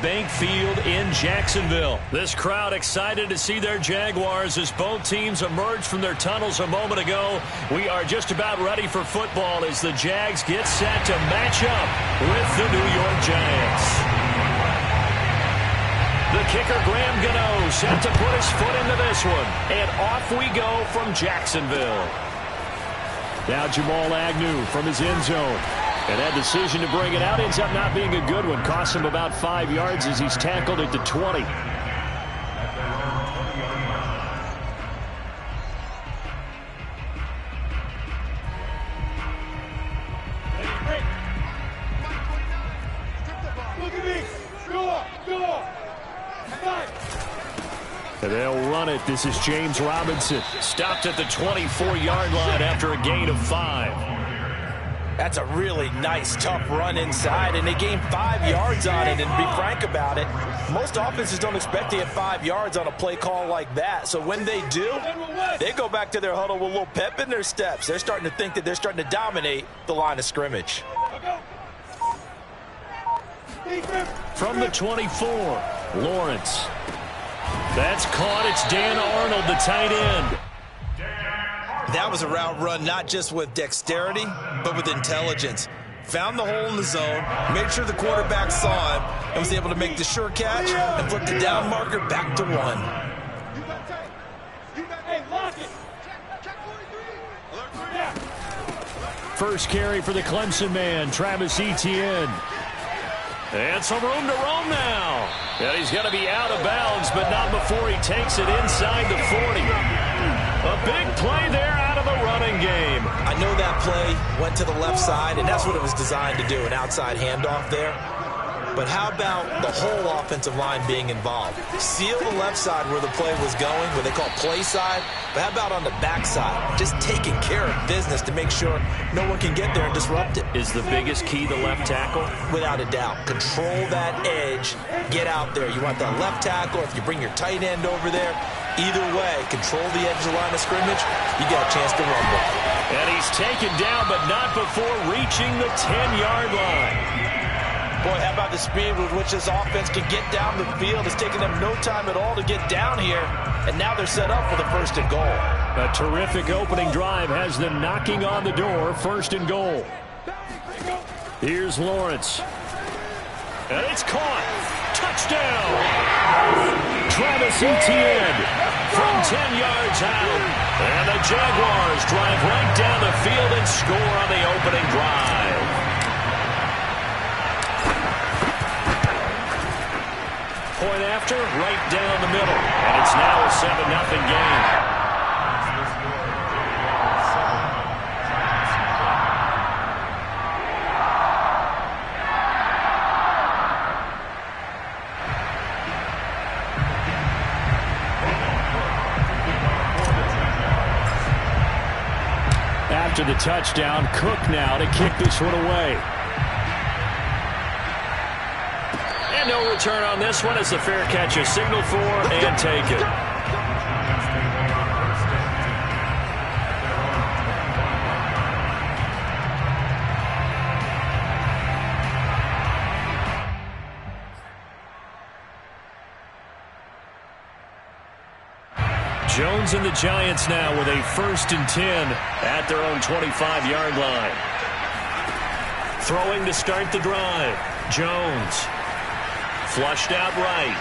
Bank Field in Jacksonville. This crowd excited to see their Jaguars as both teams emerged from their tunnels a moment ago. We are just about ready for football as the Jags get set to match up with the New York Giants. The kicker, Graham Gano, set to put his foot into this one. And off we go from Jacksonville. Now Jamal Agnew from his end zone. And that decision to bring it out ends up not being a good one. Costs him about 5 yards as he's tackled at the 20. And they'll run it. This is James Robinson. Stopped at the 24-yard line after a gain of 5. That's a really nice, tough run inside, and they gained 5 yards on it. And to be frank about it, most offenses don't expect to get 5 yards on a play call like that. So when they do, they go back to their huddle with a little pep in their steps. They're starting to think that they're starting to dominate the line of scrimmage. From the 24, Lawrence. That's caught. It's Dan Arnold, the tight end. That was a route run not just with dexterity, but with intelligence. Found the hole in the zone, made sure the quarterback saw him, and was able to make the sure catch and flip the down marker back to 1. First carry for the Clemson man, Travis Etienne. And some room to roam now. And he's going to be out of bounds, but not before he takes it inside the 40. A big play there out of the running game. I know that play went to the left side, and that's what it was designed to do, an outside handoff there. But how about the whole offensive line being involved? Seal the left side where the play was going, what they call play side. But how about on the back side? Just taking care of business to make sure no one can get there and disrupt it. Is the biggest key the left tackle? Without a doubt. Control that edge. Get out there. You want that left tackle. If you bring your tight end over there, either way, control the edge of the line of scrimmage, you got a chance to rumble. And he's taken down, but not before reaching the 10-yard line. Boy, how about the speed with which this offense can get down the field? It's taken them no time at all to get down here, and now they're set up for the 1st and goal. A terrific opening drive has them knocking on the door, 1st and goal. Here's Lawrence. And it's caught. Touchdown! Travis Etienne from 10 yards out. And the Jaguars drive right down the field and score on the opening drive. Point after, right down the middle. And it's now a 7-0 game. After the touchdown, Cook now to kick this one away. And no return on this one as the fair catch is signaled for and taken. Jones and the Giants now with a 1st and 10 at their own 25-yard line. Throwing to start the drive. Jones. Flushed out right.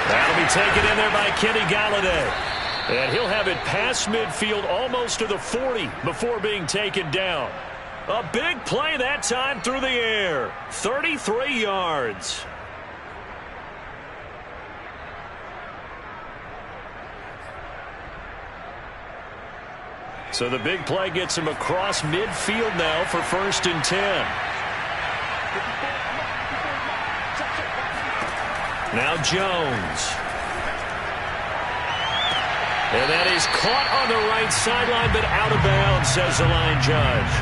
That'll be taken in there by Kenny Golladay. And he'll have it past midfield almost to the 40 before being taken down. A big play that time through the air. 33 yards. So the big play gets him across midfield now for 1st and 10. Now Jones. And that is caught on the right sideline, but out of bounds, says the line judge.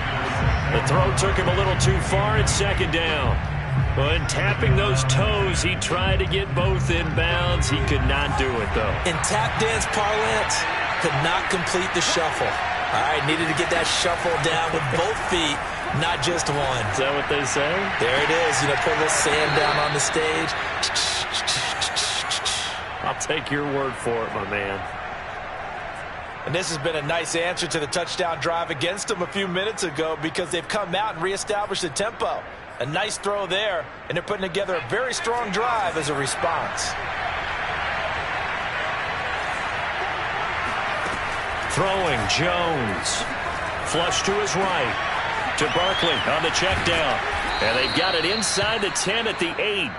The throw took him a little too far at 2nd down. When tapping those toes, he tried to get both in bounds. He could not do it, though. In tap dance parlance, could not complete the shuffle. All right, needed to get that shuffle down with both feet. Not just one. Is that what they say? There it is. You know, put a little sand down on the stage. I'll take your word for it, my man. And this has been a nice answer to the touchdown drive against them a few minutes ago because they've come out and reestablished the tempo. A nice throw there, and they're putting together a very strong drive as a response. Throwing, Jones. Flush to his right. To Barkley on the check down. And they've got it inside the 10 at the 8.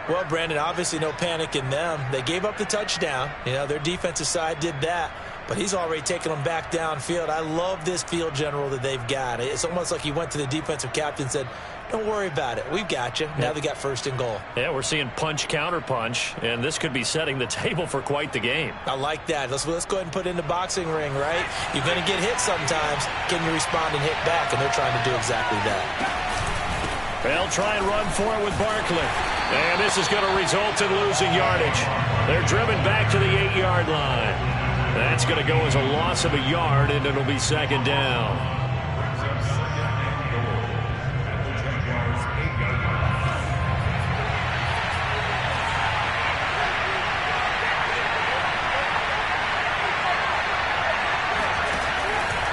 Well, Brandon, obviously no panic in them. They gave up the touchdown. You know, their defensive side did that. But he's already taken them back downfield. I love this field general that they've got. It's almost like he went to the defensive captain and said, don't worry about it. We've got you. Now they got first and goal. Yeah, we're seeing punch, counter punch, and this could be setting the table for quite the game. I like that. Let's go ahead and put it in the boxing ring, right? You're going to get hit sometimes. Can you respond and hit back? And they're trying to do exactly that. They'll try and run for it with Barkley. And this is going to result in losing yardage. They're driven back to the 8-yard line. That's going to go as a loss of a yard, and it'll be second down.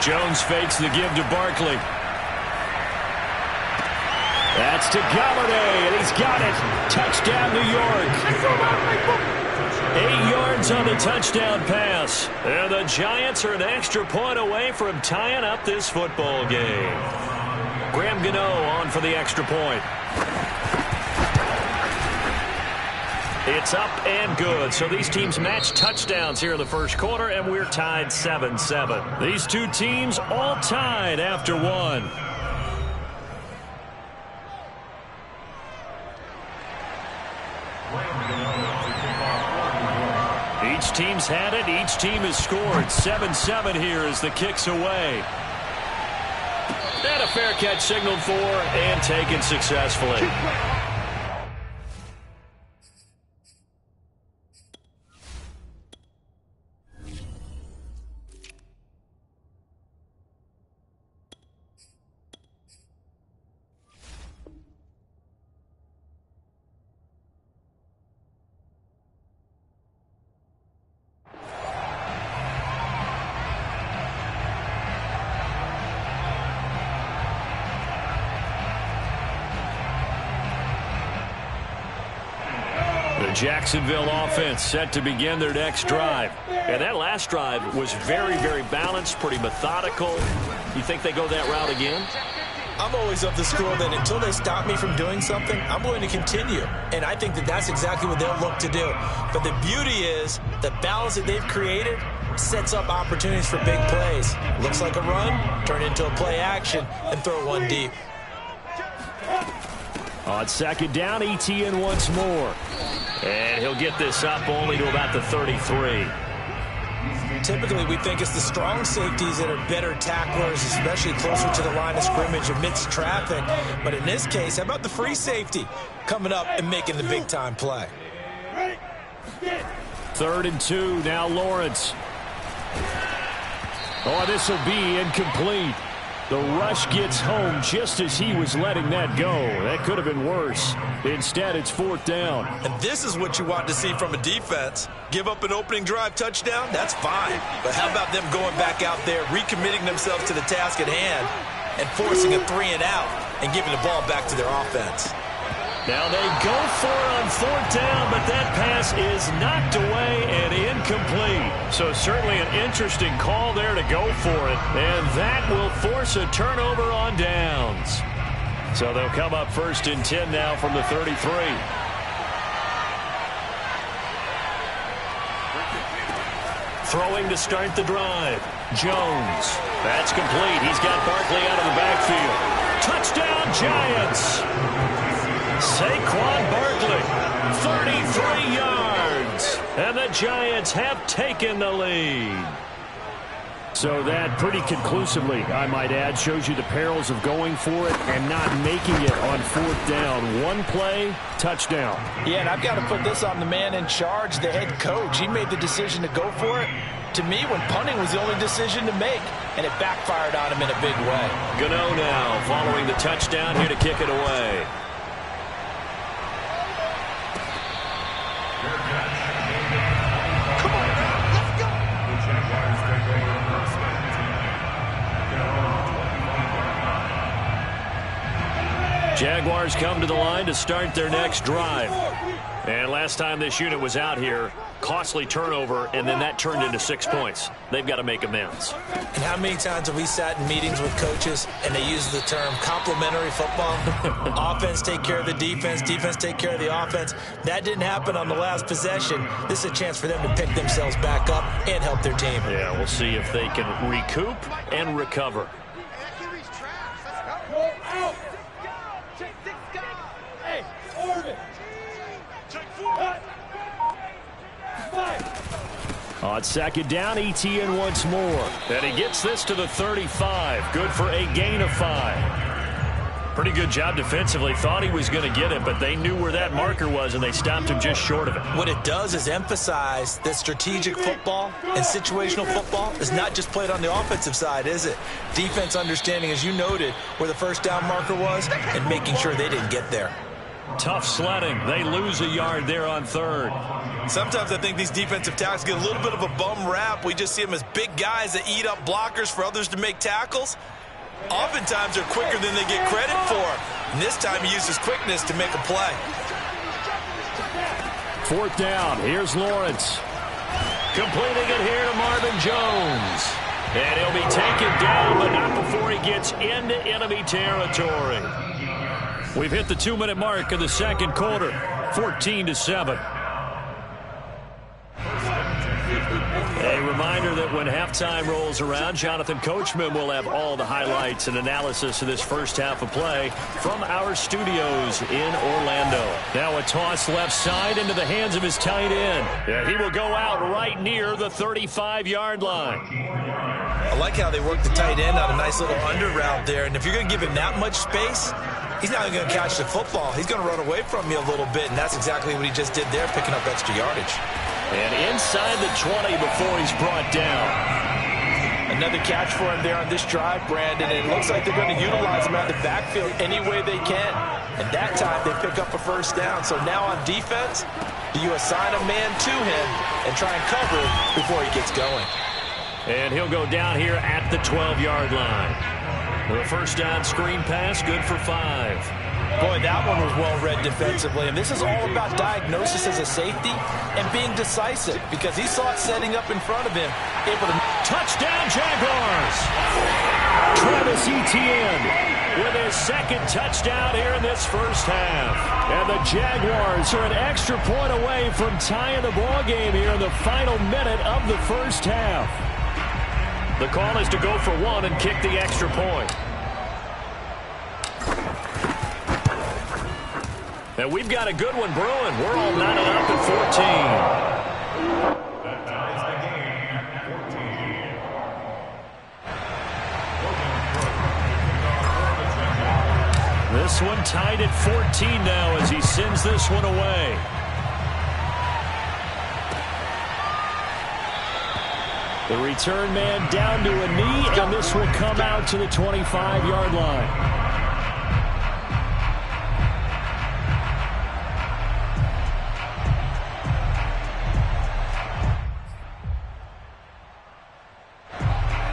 Jones fakes the give to Barkley. That's to Galladay, and he's got it. Touchdown, New York. 8 yards on the touchdown pass. And the Giants are an extra point away from tying up this football game. Graham Gano on for the extra point. It's up and good. So these teams match touchdowns here in the first quarter, and we're tied 7-7. These two teams all tied after one. Each team's had it. Each team has scored. 7-7 here as the kick's away. And a fair catch signaled for and taken successfully. Jacksonville offense set to begin their next drive. And that last drive was very, very balanced, pretty methodical. You think they go that route again? I'm always of the school that until they stop me from doing something, I'm going to continue. And I think that that's exactly what they'll look to do. But the beauty is the balance that they've created sets up opportunities for big plays. Looks like a run, turn into a play action, and throw one deep. On second down, Etienne once more. And he'll get this up only to about the 33. Typically, we think it's the strong safeties that are better tacklers, especially closer to the line of scrimmage amidst traffic. But in this case, how about the free safety coming up and making the big-time play? 3rd and 2, now Lawrence. Oh, this will be incomplete. The rush gets home just as he was letting that go. That could have been worse. Instead, it's 4th down. And this is what you want to see from a defense. Give up an opening drive touchdown, that's fine. But how about them going back out there, recommitting themselves to the task at hand, and forcing a 3-and-out and giving the ball back to their offense? Now they go for it on 4th down, but that pass is knocked away and incomplete. So certainly an interesting call there to go for it. And that will force a turnover on downs. So they'll come up 1st and 10 now from the 33. Throwing to start the drive. Jones. That's complete. He's got Barkley out of the backfield. Touchdown, Giants. Saquon Barkley, 33 yards. And the Giants have taken the lead. So that pretty conclusively, I might add, shows you the perils of going for it and not making it on 4th down. One play, touchdown. Yeah, and I've got to put this on the man in charge, the head coach. He made the decision to go for it. To me, when punting was the only decision to make, and it backfired on him in a big way. Gano now following the touchdown here to kick it away. Jaguars come to the line to start their next drive. And last time this unit was out here, costly turnover, and then that turned into 6 points. They've got to make amends. And how many times have we sat in meetings with coaches and they use the term complementary football? Offense take care of the defense, defense take care of the offense. That didn't happen on the last possession. This is a chance for them to pick themselves back up and help their team. Yeah, we'll see if they can recoup and recover. On 2nd down, Etienne once more. And he gets this to the 35. Good for a gain of 5. Pretty good job defensively. Thought he was going to get it, but they knew where that marker was, and they stopped him just short of it. What it does is emphasize that strategic football and situational football is not just played on the offensive side, is it? Defense understanding, as you noted, where the 1st down marker was and making sure they didn't get there. Tough sledding. They lose a yard there on 3rd. Sometimes I think these defensive tackles get a little bit of a bum rap. We just see them as big guys that eat up blockers for others to make tackles. Oftentimes they're quicker than they get credit for. And this time he uses quickness to make a play. 4th down. Here's Lawrence. Completing it here to Marvin Jones. And he'll be taken down, but not before he gets into enemy territory. We've hit the 2-minute mark of the 2nd quarter, 14-7. A reminder that when halftime rolls around, Jonathan Coachman will have all the highlights and analysis of this first half of play from our studios in Orlando. Now a toss left side into the hands of his tight end. Yeah, he will go out right near the 35-yard line. I like how they work the tight end on a nice little under route there. And if you're going to give him that much space, he's not going to catch the football. He's going to run away from you a little bit, and that's exactly what he just did there, picking up extra yardage. And inside the 20 before he's brought down. Another catch for him there on this drive, Brandon. And it looks like they're going to utilize him out of the backfield any way they can. And that time they pick up a 1st down. So now on defense, do you assign a man to him and try and cover before he gets going? And he'll go down here at the 12-yard line. The 1st down screen pass, good for 5. Boy, that one was well read defensively. And this is all about diagnosis as a safety and being decisive because he saw it setting up in front of him. Able to touchdown Jaguars. Travis Etienne with his 2nd touchdown here in this first half. And the Jaguars are an extra point away from tying the ball game here in the final minute of the first half. The call is to go for 1 and kick the extra point. And we've got a good one brewing. We're all knotted up at 14. This one tied at 14 now as he sends this one away. The return man down to a knee, and this will come out to the 25-yard line.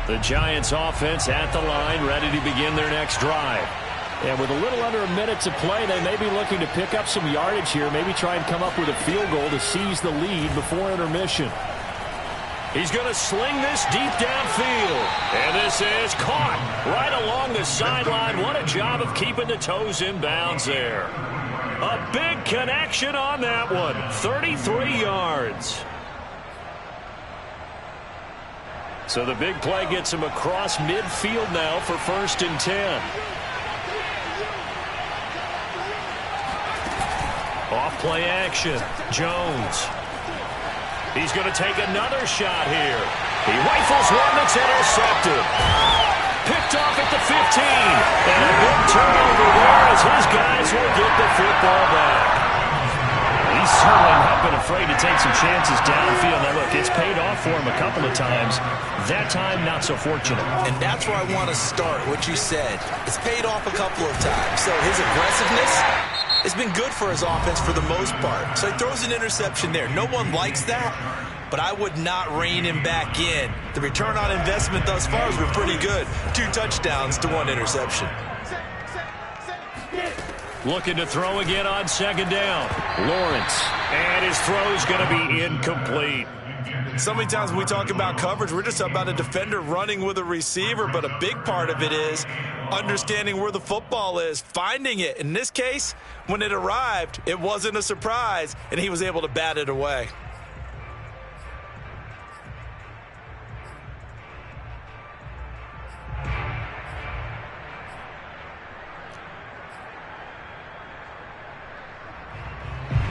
The Giants offense at the line, ready to begin their next drive. And with a little under a minute to play, they may be looking to pick up some yardage here, maybe try and come up with a field goal to seize the lead before intermission. He's going to sling this deep downfield. And this is caught right along the sideline. What a job of keeping the toes in bounds there. A big connection on that one. 33 yards. So the big play gets him across midfield now for 1st and 10. Off play action. Jones. He's going to take another shot here. He rifles one that's intercepted. Picked off at the 15. And a big turnover there as his guys will get the football back. He's certainly not been afraid to take some chances downfield. Now, look, it's paid off for him a couple of times. That time, not so fortunate. And that's where I want to start, what you said. It's paid off a couple of times. So his aggressiveness has been good for his offense for the most part. So he throws an interception there. No one likes that, but I would not rein him back in. The return on investment thus far has been pretty good. 2 touchdowns to 1 interception. Looking to throw again on second down. Lawrence. And his throw's going to be incomplete. So many times when we talk about coverage, we're just about a defender running with a receiver, but a big part of it is understanding where the football is, finding it. In this case, when it arrived, it wasn't a surprise, and he was able to bat it away.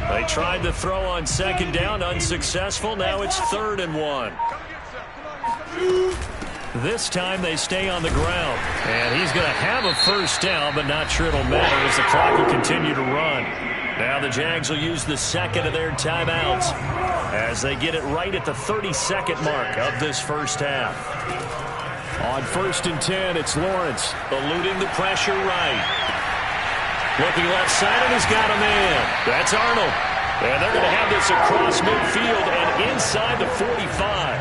They tried to throw on second down, unsuccessful. Now it's 3rd and 1. This time they stay on the ground. And he's going to have a first down, but not sure it'll matter as the clock will continue to run. Now the Jags will use the second of their timeouts as they get it right at the 32nd mark of this first half. On 1st and 10, it's Lawrence eluding the pressure right. Looking left side, and he's got a man. That's Arnold. And they're going to have this across midfield and inside the 45.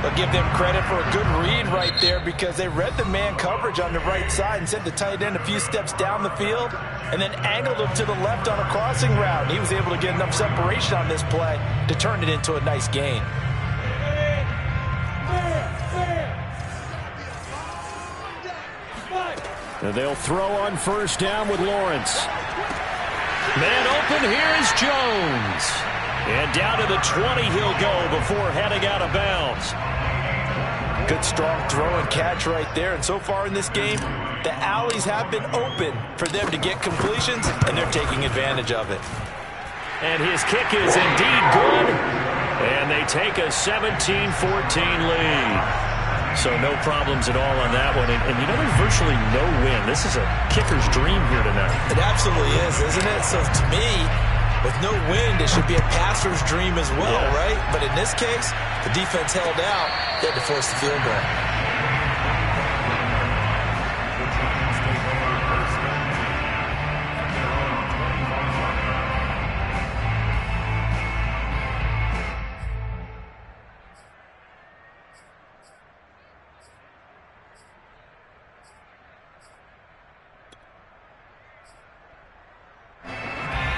I'll give them credit for a good read right there because they read the man coverage on the right side and sent the tight end a few steps down the field and then angled him to the left on a crossing route. And he was able to get enough separation on this play to turn it into a nice gain. And they'll throw on first down with Lawrence. Man open, here is Jones. And down to the 20 he'll go before heading out of bounds. Good strong throw and catch right there. And so far in this game, the alleys have been open for them to get completions, and they're taking advantage of it. And his kick is indeed good. And they take a 17-14 lead. So no problems at all on that one. And you know, there's virtually no win. This is a kicker's dream here tonight. It absolutely is, isn't it? So to me, with no wind, it should be a passer's dream as well, right? But in this case, the defense held out. They had to force the field goal.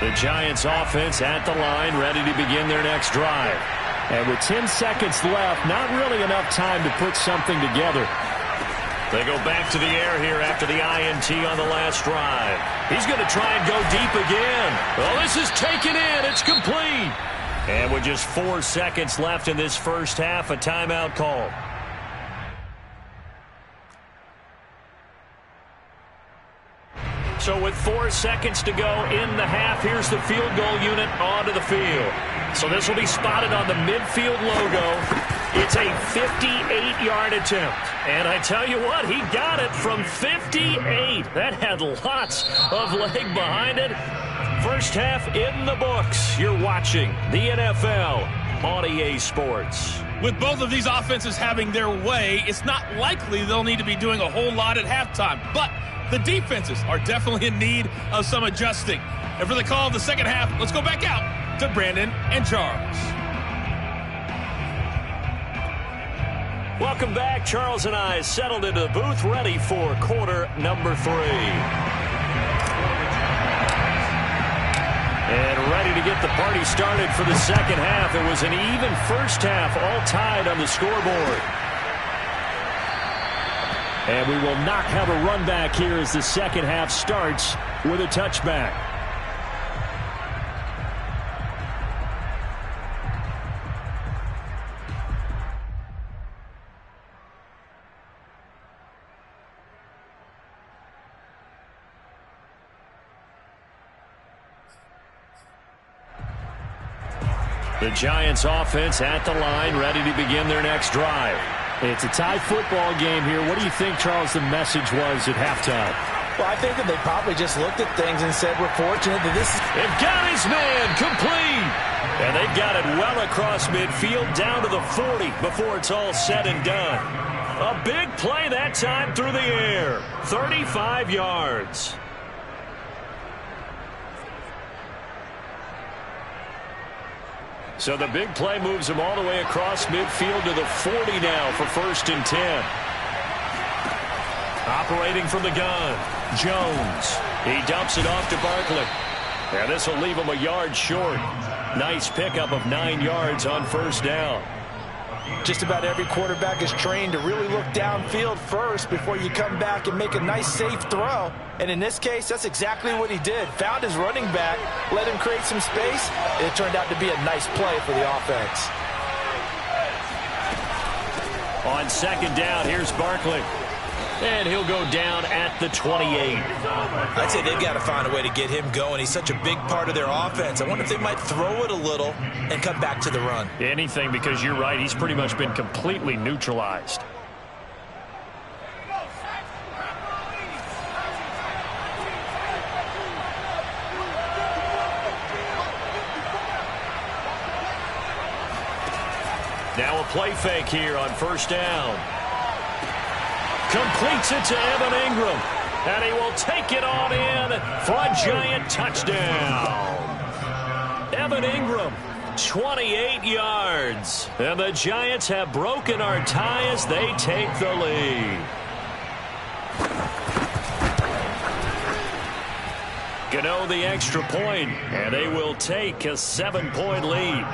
The Giants offense at the line, ready to begin their next drive. And with 10 seconds left, not really enough time to put something together. They go back to the air here after the INT on the last drive. He's going to try and go deep again. Well, this is taken in. It's complete. And with just 4 seconds left in this first half, a timeout call. So with 4 seconds to go in the half, here's the field goal unit onto the field. So this will be spotted on the midfield logo. It's a 58-yard attempt. And I tell you what, he got it from 58. That had lots of leg behind it. First half in the books. You're watching the NFL on EA Sports. With both of these offenses having their way, it's not likely they'll need to be doing a whole lot at halftime. But the defenses are definitely in need of some adjusting. And for the call of the second half, let's go back out to Brandon and Charles. Welcome back. Charles and I settled into the booth, ready for quarter number 3. And ready to get the party started for the second half. It was an even first half, all tied on the scoreboard. And we will not have a run back here as the second half starts with a touchback. The Giants offense at the line, ready to begin their next drive. It's a tie football game here. What do you think, Charles, the message was at halftime? Well, I think that they probably just looked at things and said, we're fortunate that this is... They've got his man complete. And they've got it well across midfield down to the 40 before it's all said and done. A big play that time through the air. 35 yards. So the big play moves him all the way across midfield to the 40 now for 1st and 10. Operating from the gun, Jones. He dumps it off to Barkley. And this will leave him a yard short. Nice pickup of 9 yards on 1st down. Just about every quarterback is trained to really look downfield first before you come back and make a nice, safe throw. And in this case, that's exactly what he did. Found his running back, let him create some space, and it turned out to be a nice play for the offense. On 2nd down, here's Barkley. And he'll go down at the 28. I'd say they've got to find a way to get him going. He's such a big part of their offense. I wonder if they might throw it a little and come back to the run. Anything, because you're right. He's pretty much been completely neutralized. Now a play fake here on 1st down. Completes it to Evan Ingram. And he will take it on in for a Giant touchdown. Evan Ingram, 28 yards. And the Giants have broken our tie as they take the lead. Gano the extra point, and they will take a 7-point lead.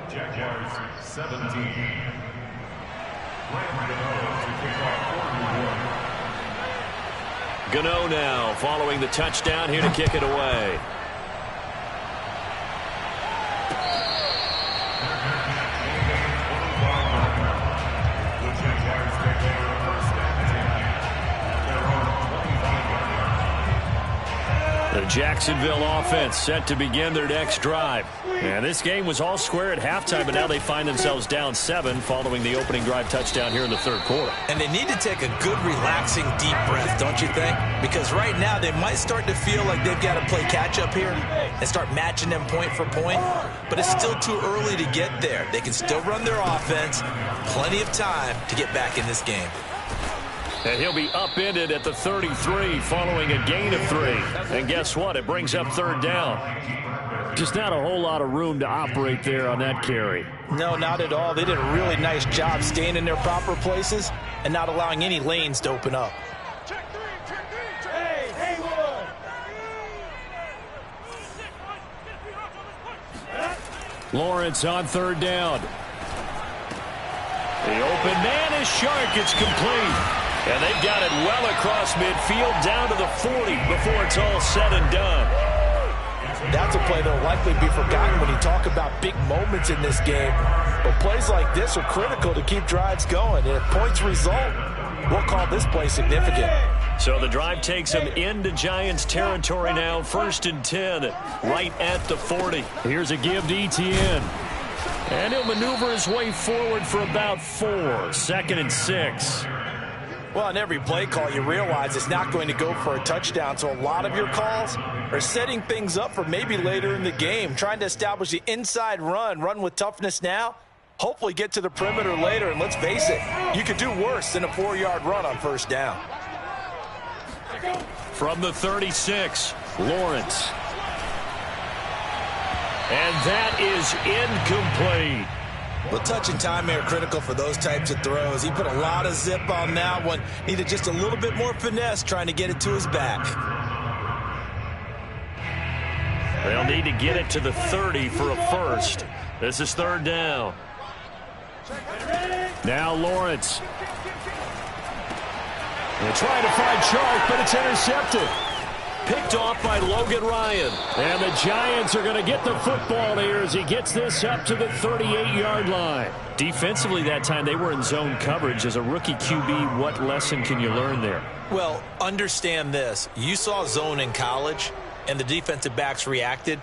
Jaguars 17. Gano now following the touchdown here to kick it away. The Jacksonville offense set to begin their next drive. And this game was all square at halftime, but now they find themselves down 7 following the opening drive touchdown here in the 3rd quarter. And they need to take a good, relaxing, deep breath, don't you think? Because right now they might start to feel like they've got to play catch-up here and start matching them point for point. But it's still too early to get there. They can still run their offense. Plenty of time to get back in this game. And he'll be upended at the 33 following a gain of 3. And guess what? It brings up 3rd down. Just not a whole lot of room to operate there on that carry. No, not at all. They did a really nice job staying in their proper places and not allowing any lanes to open up. Lawrence on 3rd down. The open man is Shark. It's complete. And they've got it well across midfield down to the 40 before it's all said and done. That's a play that will likely be forgotten when you talk about big moments in this game. But plays like this are critical to keep drives going. And if points result, we'll call this play significant. So the drive takes them into Giants territory now. 1st and 10, right at the 40. Here's a give to Etienne. And he'll maneuver his way forward for about 4. 2nd and 6. Well, in every play call, you realize it's not going to go for a touchdown. So a lot of your calls are setting things up for maybe later in the game, trying to establish the inside run with toughness now, hopefully get to the perimeter later. And let's face it, you could do worse than a 4-yard run on 1st down. From the 36, Lawrence. And that is incomplete. Well, touch and time are critical for those types of throws. He put a lot of zip on that one. Needed just a little bit more finesse trying to get it to his back. They'll need to get it to the 30 for a first. This is 3rd down. Now Lawrence. They're trying to find Shark, but it's intercepted. Picked off by Logan Ryan. And the Giants are going to get the football here as he gets this up to the 38-yard line. Defensively that time, they were in zone coverage. As a rookie QB, what lesson can you learn there? Well, understand this. You saw zone in college, and the defensive backs reacted.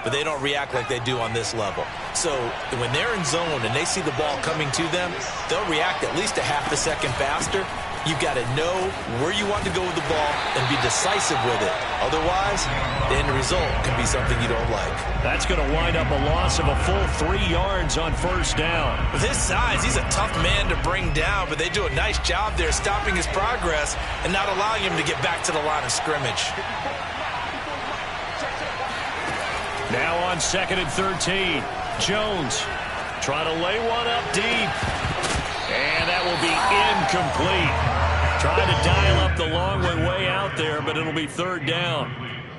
but they don't react like they do on this level. So when they're in zone and they see the ball coming to them, they'll react at least a half a second faster. You've got to know where you want to go with the ball and be decisive with it. Otherwise, the end result can be something you don't like. That's going to wind up a loss of a full 3 yards on first down. With his size, he's a tough man to bring down, but they do a nice job there stopping his progress and not allowing him to get back to the line of scrimmage. Now on 2nd and 13. Jones trying to lay one up deep. And that will be incomplete. Trying to dial up the long way out there, but it'll be 3rd down.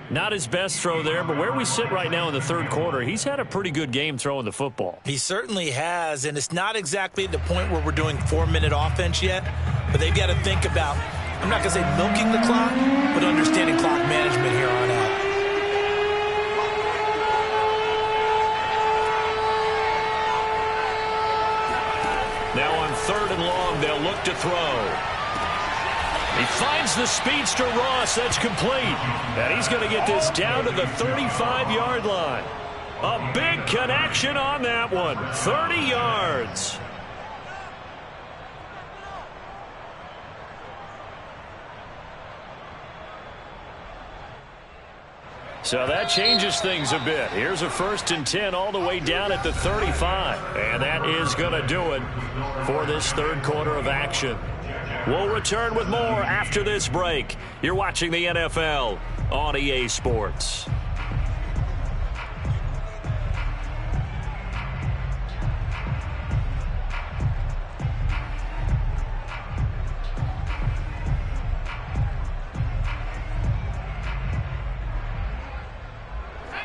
Not his best throw there, but where we sit right now in the 3rd quarter, he's had a pretty good game throwing the football. He certainly has, and it's not exactly at the point where we're doing 4-minute offense yet, but they've got to think about, I'm not going to say milking the clock, but understanding clock management here on out. Now on 3rd and long, they'll look to throw. He finds the speedster Ross. That's complete. And he's going to get this down to the 35-yard line. A big connection on that one. 30 yards. So that changes things a bit. Here's a 1st and 10 all the way down at the 35. And that is going to do it for this 3rd quarter of action. We'll return with more after this break. You're watching the NFL on EA Sports.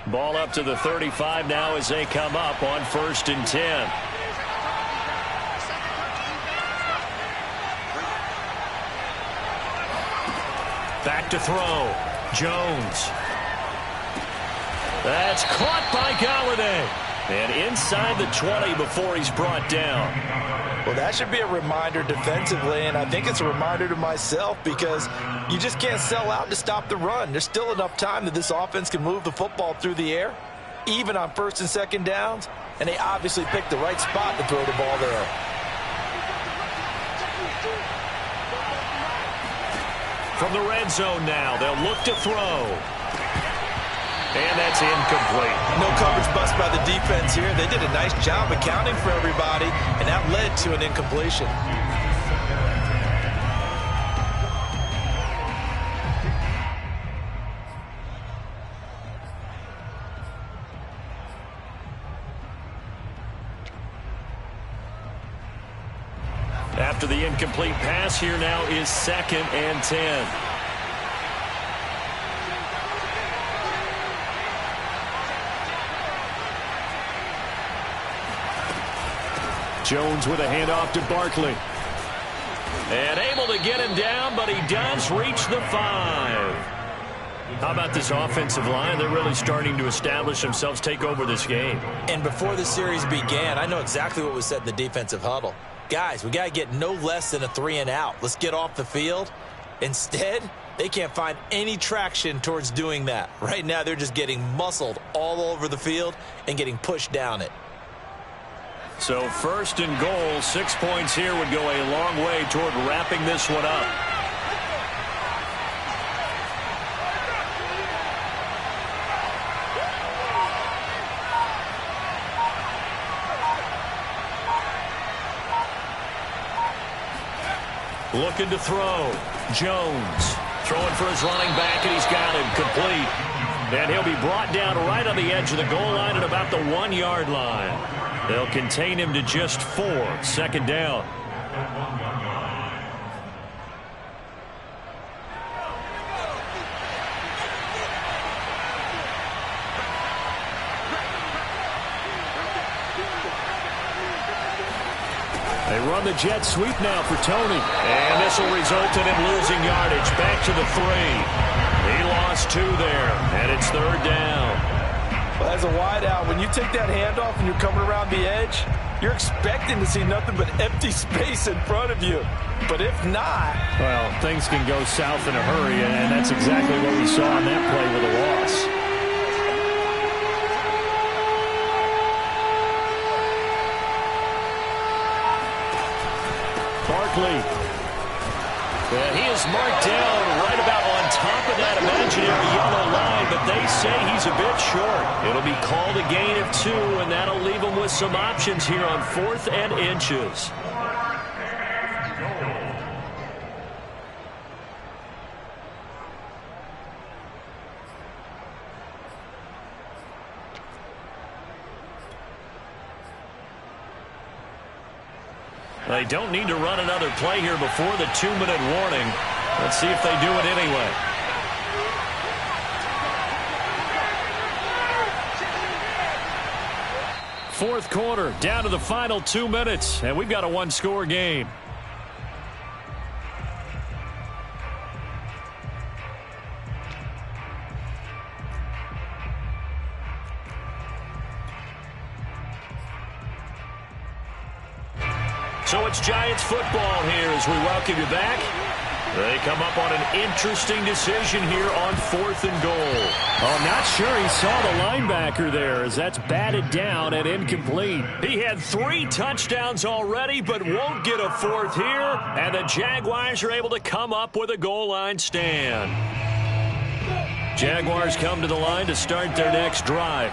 Ball up to the 35 now as they come up on 1st and 10. Back to throw. Jones. That's caught by Golladay. And inside the 20 before he's brought down. Well, that should be a reminder defensively, and I think it's a reminder to myself because you just can't sell out to stop the run. There's still enough time that this offense can move the football through the air, even on 1st and 2nd downs, and they obviously picked the right spot to throw the ball there. From the red zone now, they'll look to throw. And that's incomplete. No coverage bust by the defense here. They did a nice job accounting for everybody, and that led to an incompletion. After the incomplete pass, here now is 2nd and 10. Jones with a handoff to Barkley. And able to get him down, but he does reach the 5. How about this offensive line? They're really starting to establish themselves, take over this game. And before the series began, I know exactly what was said in the defensive huddle. Guys, we got to get no less than a 3 and out. Let's get off the field. Instead, they can't find any traction towards doing that. Right now, they're just getting muscled all over the field and getting pushed down it. So 1st and goal, 6 points here would go a long way toward wrapping this one up. Looking to throw. Jones throwing for his running back, and he's got him complete. And he'll be brought down right on the edge of the goal line at about the 1-yard line. They'll contain him to just 4. 2nd down. They run the jet sweep now for Tony. And this will result in him losing yardage. Back to the 3. He lost 2 there, and it's 3rd down. Well, as a wideout, when you take that handoff and you're coming around the edge, you're expecting to see nothing but empty space in front of you. But if not... Well, things can go south in a hurry, and that's exactly what we saw on that play with a loss. Barkley. And he is marked down right about on top of that imaginary yellow line, but they say he's a bit short. It'll be called a gain of 2, and that'll leave him with some options here on 4th and inches. They don't need to run another play here before the 2-minute warning. Let's see if they do it anyway. Fourth quarter, down to the final 2 minutes, and we've got a one-score game. So it's Giants football here as we welcome you back. They come up on an interesting decision here on 4th and goal. Oh, not sure he saw the linebacker there as that's batted down and incomplete. He had 3 touchdowns already but won't get a 4th here. And the Jaguars are able to come up with a goal line stand. Jaguars come to the line to start their next drive.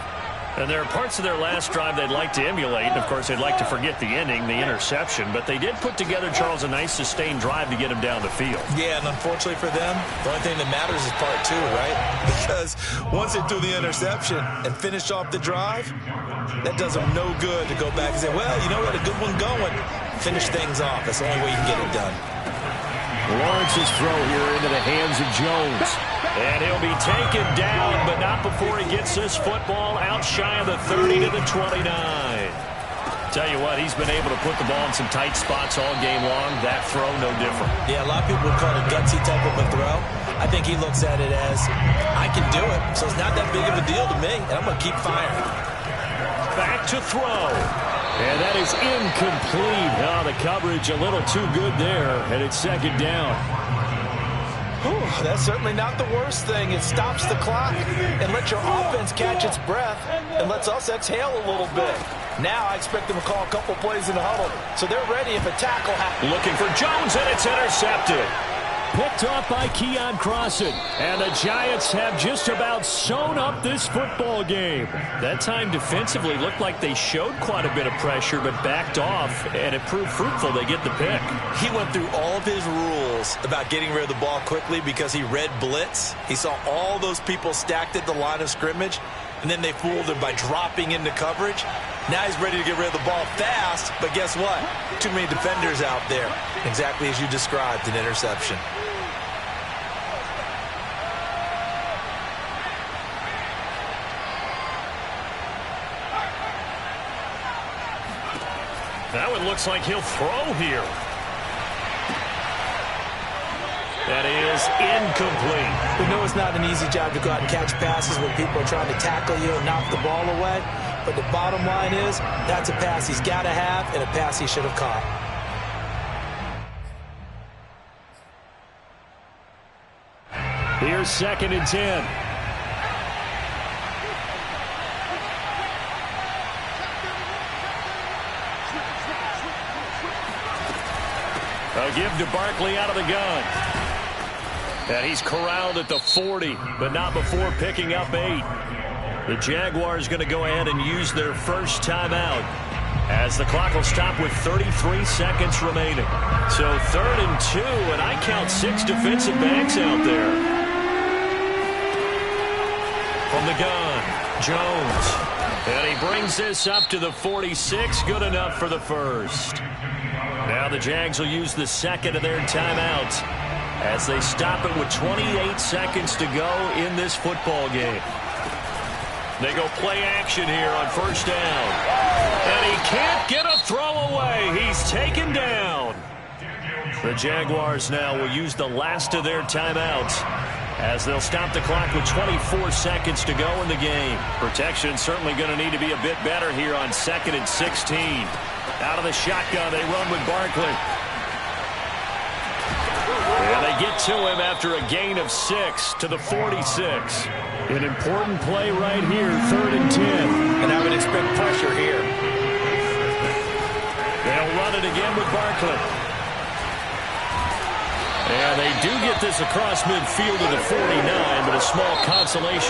And there are parts of their last drive they'd like to emulate. And, of course, they'd like to forget the ending, the interception. But they did put together, Charles, a nice sustained drive to get him down the field. Yeah, and unfortunately for them, the only thing that matters is part 2, right? Because once they threw the interception and finished off the drive, that does them no good to go back and say, well, you know, we had a good one going. Finish things off. That's the only way you can get it done. Lawrence's throw here into the hands of Jones. And he'll be taken down, but not before he gets this football out shy of the 30 to the 29. Tell you what, he's been able to put the ball in some tight spots all game long. That throw, no different. Yeah, a lot of people would call it a gutsy type of a throw. I think he looks at it as, I can do it, so it's not that big of a deal to me, and I'm going to keep firing. Back to throw. And that is incomplete. Oh, the coverage a little too good there, and it's second down. Whew, that's certainly not the worst thing. It stops the clock and lets your offense catch its breath and lets us exhale a little bit. Now I expect them to call a couple plays in the huddle, so they're ready if a tackle happens. Looking for Jones, and it's intercepted. Picked off by Keon Crossan. And the Giants have just about sewn up this football game. That time defensively looked like they showed quite a bit of pressure but backed off, and it proved fruitful. They get the pick. He went through all of his rules about getting rid of the ball quickly because he read blitz. He saw all those people stacked at the line of scrimmage, and then they fooled him by dropping into coverage. Now he's ready to get rid of the ball fast, but guess what? Too many defenders out there. Exactly as you described, an interception. That one looks like he'll throw here. That is incomplete. We know it's not an easy job to go out and catch passes when people are trying to tackle you and knock the ball away. But the bottom line is, that's a pass he's got to have and a pass he should have caught. Here's 2nd and 10. A give to Barkley out of the gun. And he's corralled at the 40, but not before picking up 8. The Jaguars going to go ahead and use their first timeout as the clock will stop with 33 seconds remaining. So 3rd and 2, and I count 6 defensive backs out there. From the gun, Jones. And he brings this up to the 46, good enough for the first. Now the Jags will use the second of their timeouts as they stop it with 28 seconds to go in this football game. They go play action here on first down. And he can't get a throw away. He's taken down. The Jaguars now will use the last of their timeouts as they'll stop the clock with 24 seconds to go in the game. Protection certainly going to need to be a bit better here on 2nd and 16. Out of the shotgun, they run with Barkley. And they get to him after a gain of 6 to the 46. An important play right here, 3rd and 10. And I would expect pressure here. They'll run it again with Barkley. And they do get this across midfield to the 49, but a small consolation